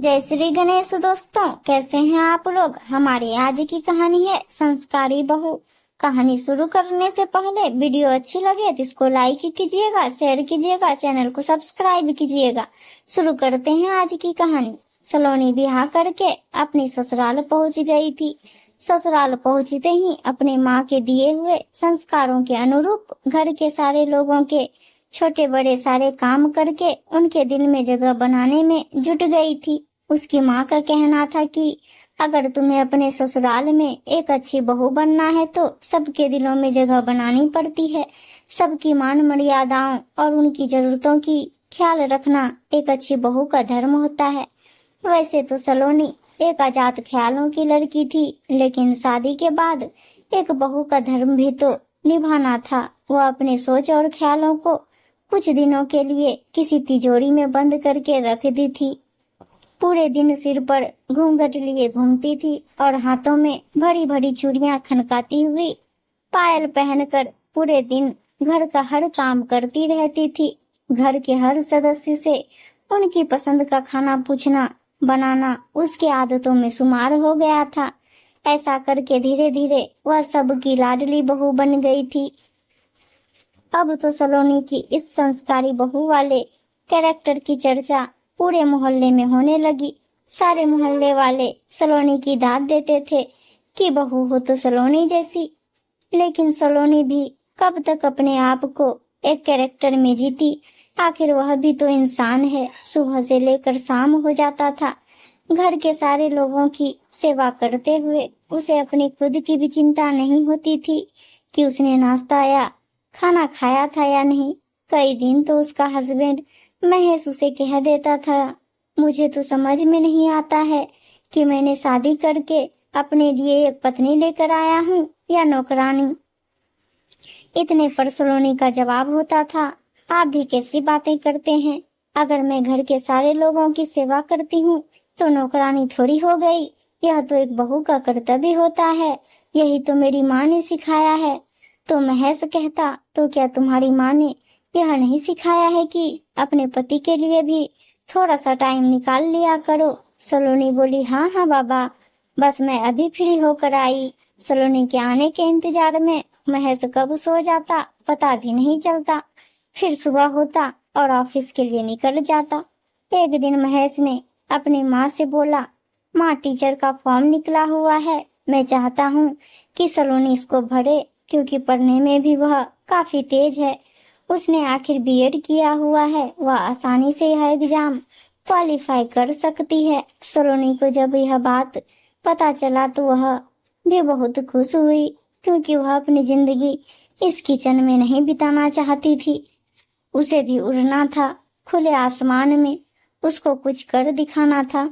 जय श्री गणेश दोस्तों, कैसे हैं आप लोग। हमारी आज की कहानी है संस्कारी बहू। कहानी शुरू करने से पहले वीडियो अच्छी लगे तो इसको लाइक कीजिएगा, शेयर कीजिएगा, चैनल को सब्सक्राइब कीजिएगा। शुरू करते हैं आज की कहानी। सलोनी ब्याह करके अपनी ससुराल पहुंच गई थी। ससुराल पहुंचते ही अपने माँ के दिए हुए संस्कारों के अनुरूप घर के सारे लोगों के छोटे बड़े सारे काम करके उनके दिल में जगह बनाने में जुट गई थी। उसकी माँ का कहना था कि अगर तुम्हें अपने ससुराल में एक अच्छी बहू बनना है तो सबके दिलों में जगह बनानी पड़ती है। सबकी मान मर्यादाओं और उनकी जरूरतों की ख्याल रखना एक अच्छी बहू का धर्म होता है। वैसे तो सलोनी एक आजाद ख्यालों की लड़की थी, लेकिन शादी के बाद एक बहू का धर्म भी तो निभाना था। वह अपने सोच और ख्यालों को कुछ दिनों के लिए किसी तिजोरी में बंद करके रख दी थी। पूरे दिन सिर पर घूंघट लिए घूमती थी और हाथों में भरी भरी चूड़ियां खनकाती हुई पायल पहनकर पूरे दिन घर का हर काम करती रहती थी। घर के हर सदस्य से उनकी पसंद का खाना पूछना बनाना उसके आदतों में शुमार हो गया था। ऐसा करके धीरे धीरे वह सबकी लाडली बहू बन गई थी। अब तो सलोनी की इस संस्कारी बहू वाले कैरेक्टर की चर्चा पूरे मोहल्ले में होने लगी। सारे मोहल्ले वाले सलोनी की दाद देते थे कि बहू हो तो सलोनी जैसी। लेकिन सलोनी भी कब तक अपने आप को एक कैरेक्टर में जीती। आखिर वह भी तो इंसान है। सुबह से लेकर शाम हो जाता था। घर के सारे लोगों की सेवा करते हुए उसे अपनी खुद की भी चिंता नहीं होती थी कि उसने नाश्ता या खाना खाया था या नहीं। कई दिन तो उसका हस्बैंड महेश उसे कह देता था, मुझे तो समझ में नहीं आता है कि मैंने शादी करके अपने लिए एक पत्नी लेकर आया हूँ या नौकरानी। इतने पर सलोनी का जवाब होता था, आप भी कैसी बातें करते हैं। अगर मैं घर के सारे लोगों की सेवा करती हूँ तो नौकरानी थोड़ी हो गई। यह तो एक बहू का कर्तव्य होता है। यही तो मेरी माँ ने सिखाया है। तो महेश कहता, तो क्या तुम्हारी माँ ने यह नहीं सिखाया है कि अपने पति के लिए भी थोड़ा सा टाइम निकाल लिया करो। सलोनी बोली, हाँ हाँ बाबा, बस मैं अभी फ्री होकर आई। सलोनी के आने के इंतजार में महेश कब सो जाता पता भी नहीं चलता। फिर सुबह होता और ऑफिस के लिए निकल जाता। एक दिन महेश ने अपनी माँ से बोला, माँ टीचर का फॉर्म निकला हुआ है, मैं चाहता हूँ कि सलोनी इसको भरे, क्योंकि पढ़ने में भी वह काफी तेज है। उसने आखिर बीएड किया हुआ है, वह आसानी से यह एग्जाम क्वालिफाई कर सकती है। सलोनी को जब यह बात पता चला तो वह भी बहुत खुश हुई, क्योंकि वह अपनी जिंदगी इस किचन में नहीं बिताना चाहती थी। उसे भी उड़ना था खुले आसमान में। उसको कुछ कर दिखाना था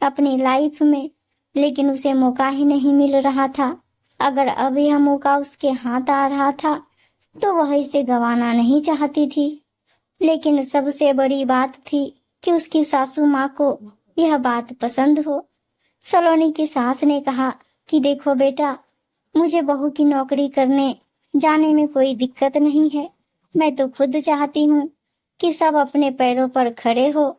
अपनी लाइफ में, लेकिन उसे मौका ही नहीं मिल रहा था। अगर अब यह मौका उसके हाथ आ रहा था तो वह इसे गंवाना नहीं चाहती थी। लेकिन सबसे बड़ी बात थी कि उसकी सासू माँ को यह बात पसंद हो। सलोनी की सास ने कहा कि देखो बेटा, मुझे बहू की नौकरी करने जाने में कोई दिक्कत नहीं है। मैं तो खुद चाहती हूँ कि सब अपने पैरों पर खड़े हो,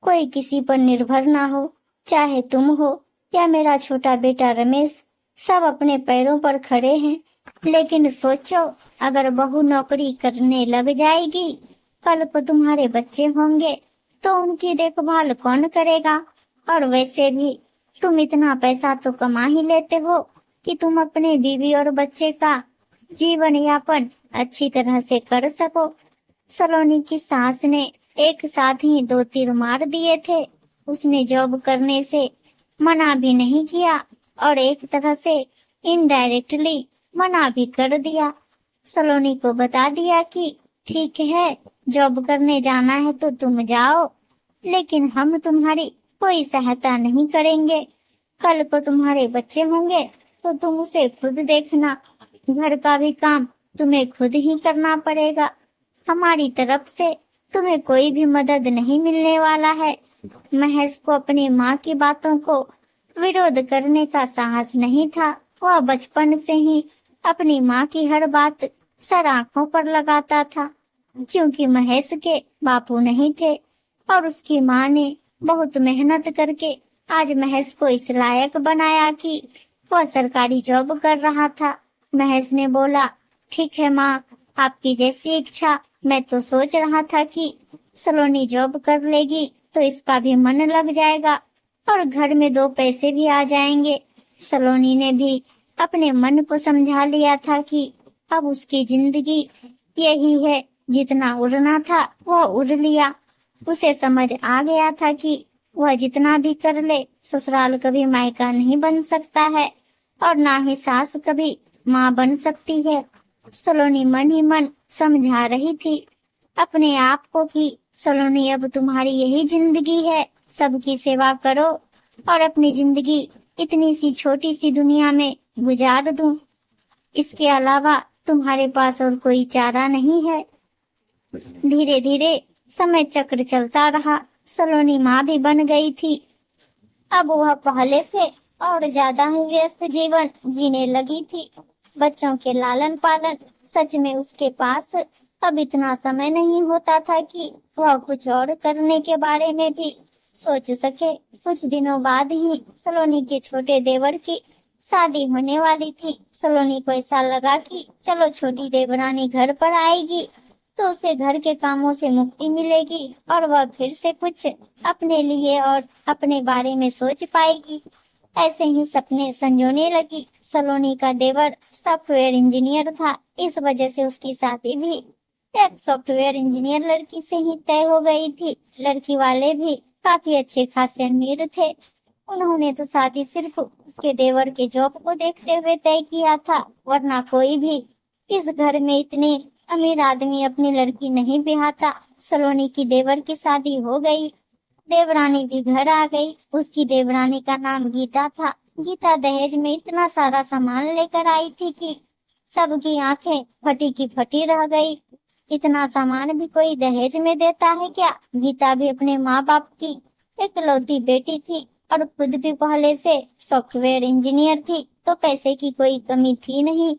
कोई किसी पर निर्भर ना हो। चाहे तुम हो या मेरा छोटा बेटा रमेश, सब अपने पैरों पर खड़े हैं। लेकिन सोचो, अगर बहू नौकरी करने लग जाएगी, कल को तुम्हारे बच्चे होंगे तो उनकी देखभाल कौन करेगा। और वैसे भी तुम इतना पैसा तो कमा ही लेते हो कि तुम अपने बीवी और बच्चे का जीवन यापन अच्छी तरह से कर सको। सलोनी की सास ने एक साथ ही 2 तीर मार दिए थे। उसने जॉब करने से मना भी नहीं किया और एक तरह से इनडायरेक्टली मना भी कर दिया। सलोनी को बता दिया कि ठीक है, जॉब करने जाना है तो तुम जाओ, लेकिन हम तुम्हारी कोई सहायता नहीं करेंगे। कल को तुम्हारे बच्चे होंगे तो तुम उसे खुद देखना। घर का भी काम तुम्हें खुद ही करना पड़ेगा। हमारी तरफ से तुम्हें कोई भी मदद नहीं मिलने वाला है। महेश को अपनी माँ की बातों को विरोध करने का साहस नहीं था। वह बचपन से ही अपनी माँ की हर बात सर आंखों पर लगाता था, क्योंकि महेश के बापू नहीं थे और उसकी माँ ने बहुत मेहनत करके आज महेश को इस लायक बनाया कि वह सरकारी जॉब कर रहा था। महेश ने बोला, ठीक है माँ, आपकी जैसी इच्छा। मैं तो सोच रहा था कि सलोनी जॉब कर लेगी तो इसका भी मन लग जाएगा और घर में 2 पैसे भी आ जाएंगे। सलोनी ने भी अपने मन को समझा लिया था कि अब उसकी जिंदगी यही है। जितना उड़ना था वह उड़ लिया। उसे समझ आ गया था कि वह जितना भी कर ले ससुराल कभी मायका नहीं बन सकता है और ना ही सास कभी माँ बन सकती है। सलोनी मन ही मन समझा रही थी अपने आप को कि सलोनी अब तुम्हारी यही जिंदगी है, सबकी सेवा करो और अपनी जिंदगी इतनी सी छोटी सी दुनिया में गुजार दूं। इसके अलावा तुम्हारे पास और कोई चारा नहीं है। धीरे धीरे समय चक्र चलता रहा। सलोनी माँ भी बन गई थी। अब वह पहले से और ज्यादा ही व्यस्त जीवन जीने लगी थी। बच्चों के लालन पालन, सच में उसके पास अब इतना समय नहीं होता था कि वह कुछ और करने के बारे में भी सोच सके। कुछ दिनों बाद ही सलोनी के छोटे देवर की शादी होने वाली थी। सलोनी को ऐसा लगा कि चलो छोटी देवरानी घर पर आएगी तो उसे घर के कामों से मुक्ति मिलेगी और वह फिर से कुछ अपने लिए और अपने बारे में सोच पाएगी। ऐसे ही सपने संजोने लगी। सलोनी का देवर सॉफ्टवेयर इंजीनियर था, इस वजह से उसकी शादी भी एक सॉफ्टवेयर इंजीनियर लड़की से ही तय हो गई थी। लड़की वाले भी काफी अच्छे खासे अमीर थे। उन्होंने तो शादी सिर्फ उसके देवर के जॉब को देखते हुए तय किया था, वरना कोई भी इस घर में इतने अमीर आदमी अपनी लड़की नहीं ब्याहता। सलोनी की देवर की शादी हो गई। देवरानी भी घर आ गई। उसकी देवरानी का नाम गीता था। गीता दहेज में इतना सारा सामान लेकर आई थी कि सबकी आंखें फटी की फटी रह गई। इतना सामान भी कोई दहेज में देता है क्या? गीता भी अपने माँ बाप की इकलौती बेटी थी और खुद भी पहले से सॉफ्टवेयर इंजीनियर थी, तो पैसे की कोई कमी थी नहीं।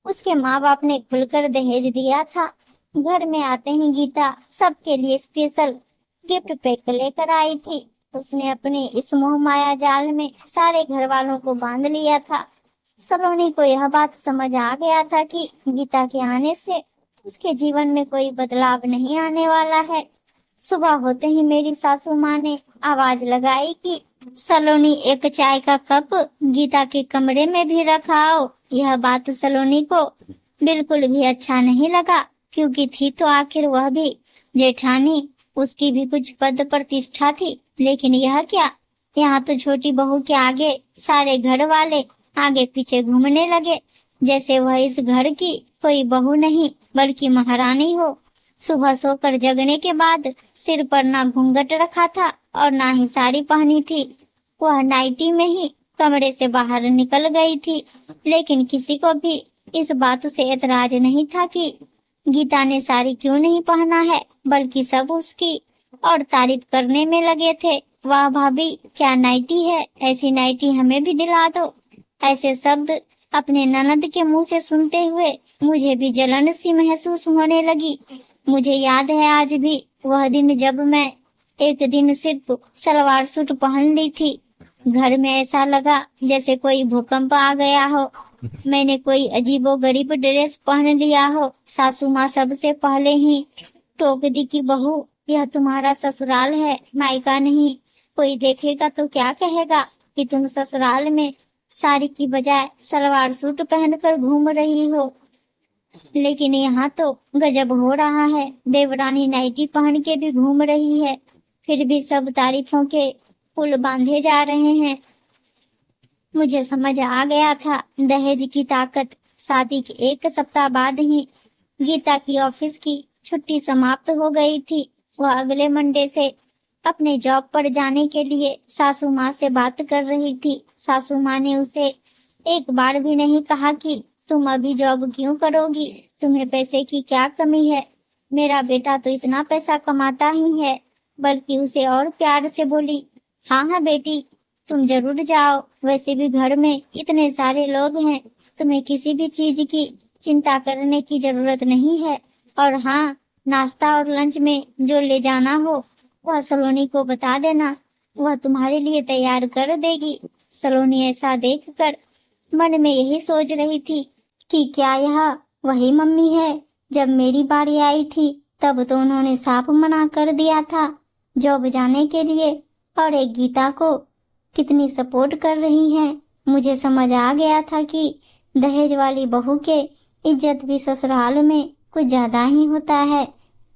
उसके माँ बाप ने खुलकर दहेज दिया था। घर में आते ही गीता सबके लिए स्पेशल गिफ्ट पैक लेकर आई थी। उसने अपने इस मोह माया जाल में सारे घर वालों को बांध लिया था। सलोनी को यह बात समझ आ गया था कि गीता के आने से उसके जीवन में कोई बदलाव नहीं आने वाला है। सुबह होते ही मेरी सासू माँ ने आवाज लगाई कि सलोनी, एक चाय का कप गीता के कमरे में भी रखाओ। यह बात सलोनी को बिल्कुल भी अच्छा नहीं लगा, क्योंकि थी तो आखिर वह भी जेठानी, उसकी भी कुछ पद प्रतिष्ठा थी। लेकिन यह क्या, यहाँ तो छोटी बहू के आगे सारे घर वाले आगे पीछे घूमने लगे, जैसे वह इस घर की कोई बहू नहीं बल्कि महारानी हो। सुबह सोकर जगने के बाद सिर पर ना घूंघट रखा था और ना ही साड़ी पहनी थी। वह नाइटी में ही कमरे से बाहर निकल गई थी। लेकिन किसी को भी इस बात से एतराज नहीं था कि गीता ने साड़ी क्यों नहीं पहना है, बल्कि सब उसकी और तारीफ करने में लगे थे। वाह भाभी, क्या नाइटी है, ऐसी नाइटी हमें भी दिला दो। ऐसे शब्द अपने ननद के मुंह से सुनते हुए मुझे भी जलन सी महसूस होने लगी। मुझे याद है आज भी वह दिन जब मैं एक दिन सिर्फ सलवार सूट पहन ली थी। घर में ऐसा लगा जैसे कोई भूकंप आ गया हो। मैंने कोई अजीबो गरीब ड्रेस पहन लिया हो। सासू माँ सबसे पहले ही टोक दी कि बहू, यह तुम्हारा ससुराल है, मायका नहीं। कोई देखेगा तो क्या कहेगा कि तुम ससुराल में साड़ी की बजाय सलवार सूट पहनकर घूम रही हो। लेकिन यहाँ तो गजब हो रहा है, देवरानी नाइटी पहन के भी घूम रही है, फिर भी सब तारीफों के पुल बांधे जा रहे हैं। मुझे समझ आ गया था दहेज की ताकत। शादी के 1 सप्ताह बाद ही गीता की ऑफिस की छुट्टी समाप्त हो गई थी। वह अगले मंडे से अपने जॉब पर जाने के लिए सासू माँ से बात कर रही थी। सासू माँ ने उसे एक बार भी नहीं कहा कि तुम अभी जॉब क्यों करोगी, तुम्हें पैसे की क्या कमी है, मेरा बेटा तो इतना पैसा कमाता ही है। बल्कि उसे और प्यार से बोली, हाँ हाँ बेटी, तुम जरूर जाओ, वैसे भी घर में इतने सारे लोग हैं, तुम्हें किसी भी चीज की चिंता करने की जरूरत नहीं है। और हाँ, नाश्ता और लंच में जो ले जाना हो वह सलोनी को बता देना, वह तुम्हारे लिए तैयार कर देगी। सलोनी ऐसा देखकर मन में यही सोच रही थी कि क्या यह वही मम्मी है। जब मेरी बारी आई थी तब तो उन्होंने साफ मना कर दिया था जॉब जाने के लिए, और एक गीता को कितनी सपोर्ट कर रही हैं। मुझे समझ आ गया था कि दहेज वाली बहू के इज्जत भी ससुराल में कुछ ज्यादा ही होता है।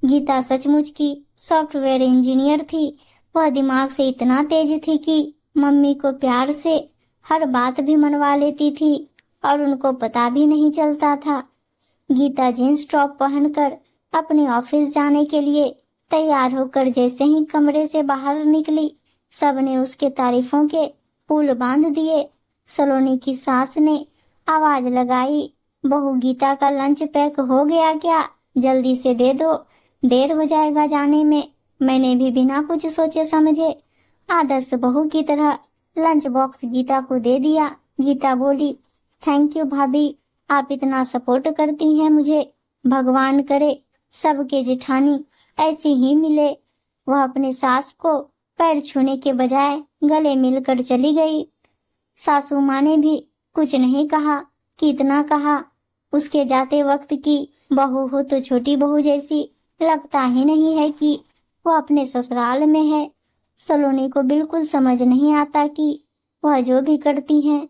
गीता सचमुच की सॉफ्टवेयर इंजीनियर थी। वह दिमाग से इतना तेज थी कि मम्मी को प्यार से हर बात भी मनवा लेती थी और उनको पता भी नहीं चलता था। गीता जींस टॉप पहनकर अपने ऑफिस जाने के लिए तैयार होकर जैसे ही कमरे से बाहर निकली, सबने उसके तारीफों के पुल बांध दिए। सलोनी की सास ने आवाज लगाई, बहू गीता का लंच पैक हो गया क्या? जल्दी से दे दो, देर हो जाएगा जाने में। मैंने भी बिना कुछ सोचे समझे आदर्श बहू की तरह लंच बॉक्स गीता को दे दिया। गीता बोली, थैंक यू भाभी, आप इतना सपोर्ट करती हैं मुझे। भगवान करे सबके जेठानी ऐसी ही मिले। वह अपने सास को पैर छूने के बजाय गले मिलकर चली गई। सासू माँ ने भी कुछ नहीं कहा कि इतना कहा, उसके जाते वक्त की बहू हो तो छोटी बहू जैसी लगता ही नहीं है कि वो अपने ससुराल में है। सलोनी को बिल्कुल समझ नहीं आता कि वह जो भी करती हैं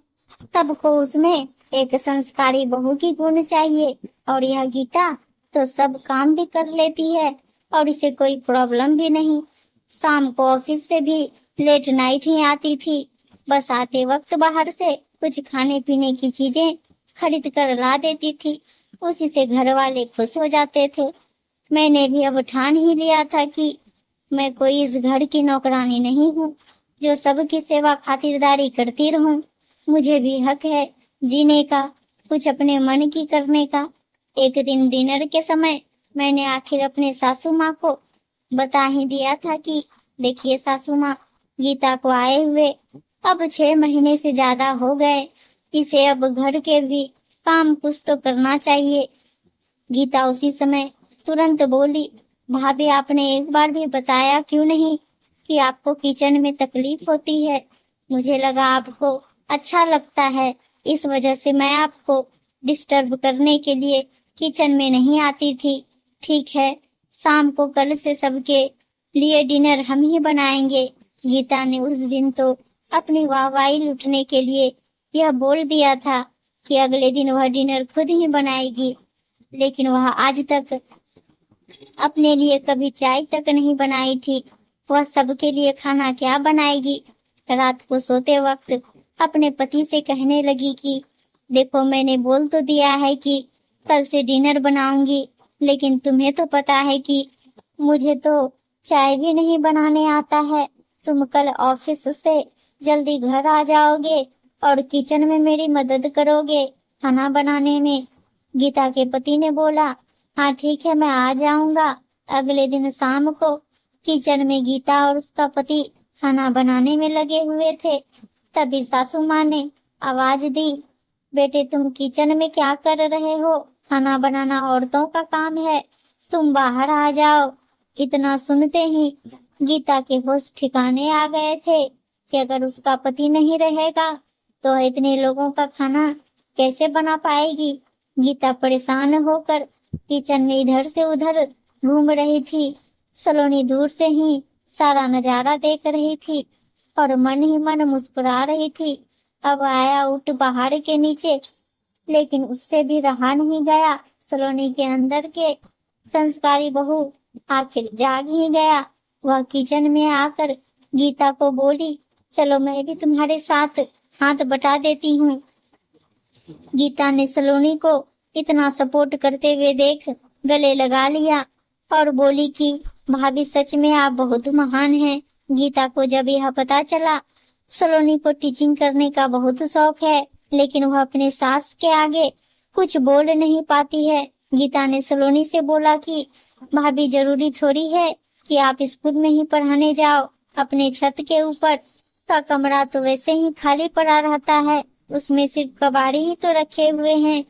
सबको उसमें एक संस्कारी बहू की गुण चाहिए, और यह गीता तो सब काम भी कर लेती है और इसे कोई प्रॉब्लम भी नहीं। शाम को ऑफिस से भी लेट नाइट ही आती थी। बस आते वक्त बाहर से कुछ खाने पीने की चीजें खरीद कर ला देती थी। उसी से घर वाले खुश हो जाते थे। मैंने भी अब ठान ही लिया था कि मैं कोई इस घर की नौकरानी नहीं हूँ जो सबकी सेवा खातिरदारी करती रहूं। मुझे भी हक है जीने का, कुछ अपने मन की करने का। एक दिन डिनर के समय मैंने आखिर अपने सासू माँ को बता ही दिया था कि देखिए सासू माँ, गीता को आए हुए अब 6 महीने से ज्यादा हो गए। इसे अब घर के भी काम कुछ तो करना चाहिए। गीता उसी समय तुरंत बोली, भाभी आपने एक बार भी बताया क्यों नहीं कि आपको किचन में तकलीफ होती है। मुझे लगा आपको अच्छा लगता है, इस वजह से मैं आपको डिस्टर्ब करने के लिए किचन में नहीं आती थी। ठीक है, शाम को कल से सबके लिए डिनर हम ही बनाएंगे। गीता ने उस दिन तो अपनी वाहवाही लूटने के लिए यह बोल दिया था कि अगले दिन वह डिनर खुद ही बनाएगी, लेकिन वह आज तक अपने लिए कभी चाय तक नहीं बनाई थी। वह सबके लिए खाना क्या बनाएगी। रात को सोते वक्त अपने पति से कहने लगी कि देखो, मैंने बोल तो दिया है कि कल से डिनर बनाऊंगी, लेकिन तुम्हें तो पता है कि मुझे तो चाय भी नहीं बनाने आता है। तुम कल ऑफिस से जल्दी घर आ जाओगे और किचन में मेरी मदद करोगे खाना बनाने में। गीता के पति ने बोला, हाँ ठीक है, मैं आ जाऊंगा। अगले दिन शाम को किचन में गीता और उसका पति खाना बनाने में लगे हुए थे। तभी सासू माँ ने आवाज दी, बेटे तुम किचन में क्या कर रहे हो? खाना बनाना औरतों का काम है, तुम बाहर आ जाओ। इतना सुनते ही गीता के होश ठिकाने आ गए थे कि अगर उसका पति नहीं रहेगा तो इतने लोगों का खाना कैसे बना पाएगी। गीता परेशान होकर किचन में इधर से उधर घूम रही थी। सलोनी दूर से ही सारा नजारा देख रही थी और मन ही मन मुस्कुरा रही थी। अब आया उठ पहाड़ के नीचे, लेकिन उससे भी रहा नहीं गया। सलोनी के अंदर के संस्कारी बहू आखिर जाग ही गया। वह किचन में आकर गीता को बोली, चलो मैं भी तुम्हारे साथ हाथ बटा देती हूँ। गीता ने सलोनी को इतना सपोर्ट करते हुए देख गले लगा लिया और बोली कि भाभी सच में आप बहुत महान हैं। गीता को जब यह पता चला, सलोनी को टीचिंग करने का बहुत शौक है, लेकिन वह अपने सास के आगे कुछ बोल नहीं पाती है। गीता ने सलोनी से बोला कि भाभी जरूरी थोड़ी है कि आप स्कूल में ही पढ़ाने जाओ। अपने छत के ऊपर का कमरा तो वैसे ही खाली पड़ा रहता है, उसमें सिर्फ कबाड़ी ही तो रखे हुए हैं।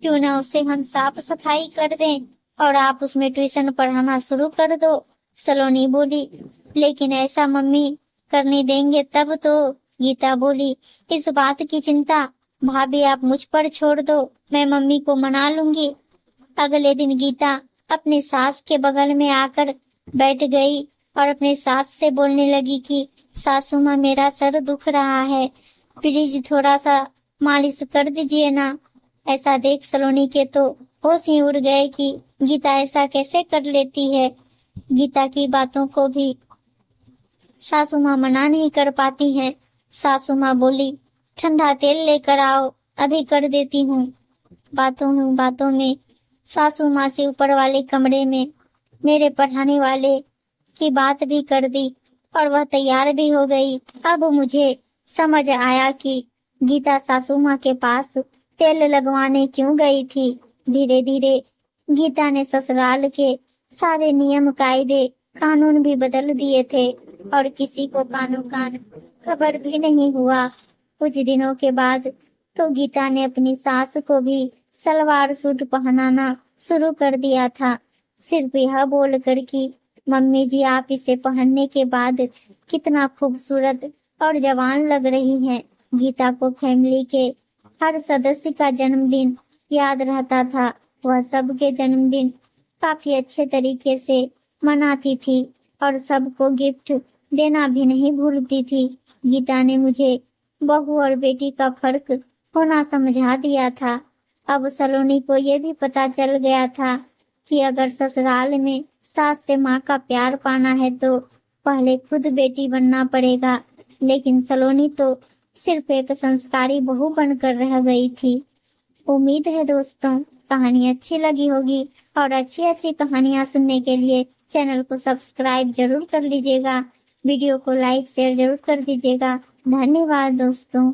क्यों ना उसे हम साफ सफाई कर दें और आप उसमें ट्यूशन पढ़ाना शुरू कर दो। सलोनी बोली, लेकिन ऐसा मम्मी करने देंगे तब तो। गीता बोली, इस बात की चिंता भाभी आप मुझ पर छोड़ दो, मैं मम्मी को मना लूंगी। अगले दिन गीता अपने सास के बगल में आकर बैठ गई और अपने सास से बोलने लगी कि सासू माँ मेरा सर दुख रहा है, प्लीज थोड़ा सा मालिश कर दीजिए ना। ऐसा देख सलोनी के तो होश ही उड़ गए कि गीता ऐसा कैसे कर लेती है। गीता की बातों को भी सासू माँ मना नहीं कर पाती है। सासू माँ बोली, ठंडा तेल लेकर आओ, अभी कर देती हूँ। बातों में सासू माँ से ऊपर वाले कमरे में मेरे पढ़ाने वाले की बात भी कर दी और वह तैयार भी हो गई। अब मुझे समझ आया कि गीता सासू माँ के पास तेल लगवाने क्यों गई थी। धीरे धीरे गीता ने ससुराल के सारे नियम कायदे कानून भी बदल दिए थे और किसी को कानो कान खबर भी नहीं हुआ। कुछ दिनों के बाद तो गीता ने अपनी सास को भी सलवार सूट पहनाना शुरू कर दिया था, सिर्फ यह बोलकर कि मम्मी जी आप इसे पहनने के बाद कितना खूबसूरत और जवान लग रही हैं। गीता को फैमिली के हर सदस्य का जन्मदिन याद रहता था। वह सबके जन्मदिन काफी अच्छे तरीके से मनाती थी और सबको गिफ्ट देना भी नहीं भूलती थी। गीता ने मुझे बहू और बेटी का फर्क होना समझा दिया था। अब सलोनी को ये भी पता चल गया था कि अगर ससुराल में सास से माँ का प्यार पाना है तो पहले खुद बेटी बनना पड़ेगा। लेकिन सलोनी तो सिर्फ एक संस्कारी बहू बनकर रह गई थी। उम्मीद है दोस्तों कहानी अच्छी लगी होगी और अच्छी अच्छी कहानियां सुनने के लिए चैनल को सब्सक्राइब जरूर कर लीजिएगा। वीडियो को लाइक शेयर जरूर कर दीजिएगा। धन्यवाद दोस्तों।